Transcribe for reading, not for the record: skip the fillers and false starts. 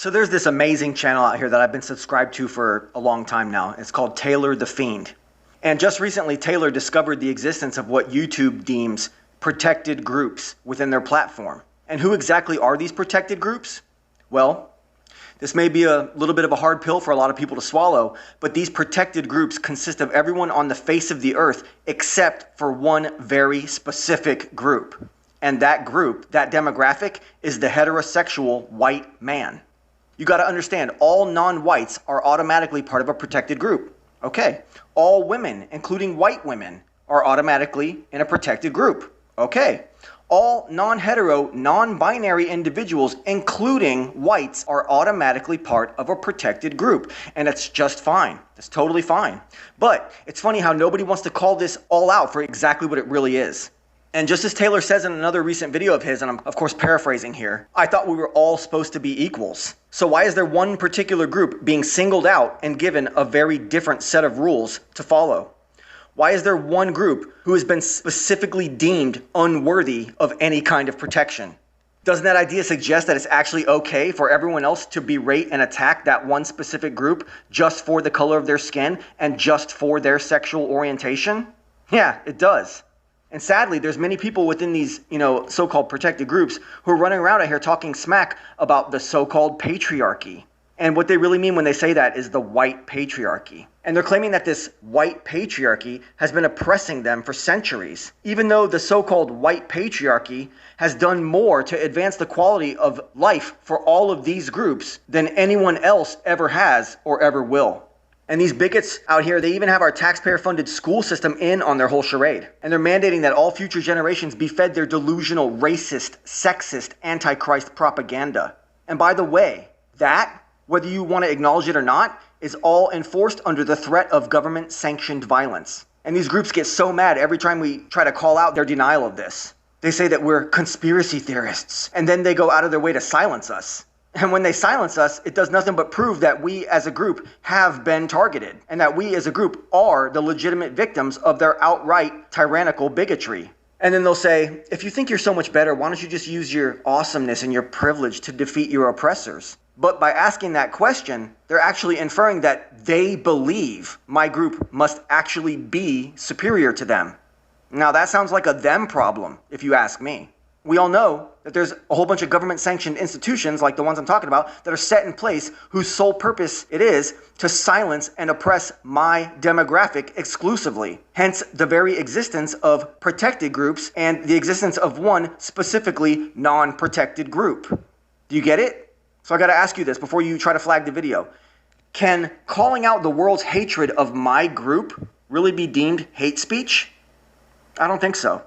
So there's this amazing channel out here that I've been subscribed to for a long time now. It's called Taylor the Fiend. And just recently, Taylor discovered the existence of what YouTube deems protected groups within their platform. And who exactly are these protected groups? Well, this may be a little bit of a hard pill for a lot of people to swallow, but these protected groups consist of everyone on the face of the earth except for one very specific group. And that group, that demographic, is the heterosexual white man. You got to understand, all non-whites are automatically part of a protected group. Okay. All women, including white women, are automatically in a protected group. Okay. All non-hetero, non-binary individuals, including whites, are automatically part of a protected group. And it's just fine. It's totally fine. But it's funny how nobody wants to call this all out for exactly what it really is. And just as Taylor says in another recent video of his, and I'm of course paraphrasing here, I thought we were all supposed to be equals. So why is there one particular group being singled out and given a very different set of rules to follow? Why is there one group who has been specifically deemed unworthy of any kind of protection? Doesn't that idea suggest that it's actually okay for everyone else to berate and attack that one specific group just for the color of their skin and just for their sexual orientation? Yeah, it does. And sadly, there's many people within these, so-called protected groups who are running around out here talking smack about the so-called patriarchy. And what they really mean when they say that is the white patriarchy. And they're claiming that this white patriarchy has been oppressing them for centuries, even though the so-called white patriarchy has done more to advance the quality of life for all of these groups than anyone else ever has or ever will. And these bigots out here, they even have our taxpayer-funded school system in on their whole charade. And they're mandating that all future generations be fed their delusional, racist, sexist, antichrist propaganda. And by the way, that, whether you want to acknowledge it or not, is all enforced under the threat of government-sanctioned violence. And these groups get so mad every time we try to call out their denial of this. They say that we're conspiracy theorists, and then they go out of their way to silence us. And when they silence us, it does nothing but prove that we as a group have been targeted and that we as a group are the legitimate victims of their outright tyrannical bigotry. And then they'll say, if you think you're so much better, why don't you just use your awesomeness and your privilege to defeat your oppressors? But by asking that question, they're actually inferring that they believe my group must actually be superior to them. Now that sounds like a them problem, if you ask me. We all know that there's a whole bunch of government-sanctioned institutions like the ones I'm talking about that are set in place whose sole purpose it is to silence and oppress my demographic exclusively. Hence the very existence of protected groups and the existence of one specifically non-protected group. Do you get it? So I got to ask you this before you try to flag the video. Can calling out the world's hatred of my group really be deemed hate speech? I don't think so.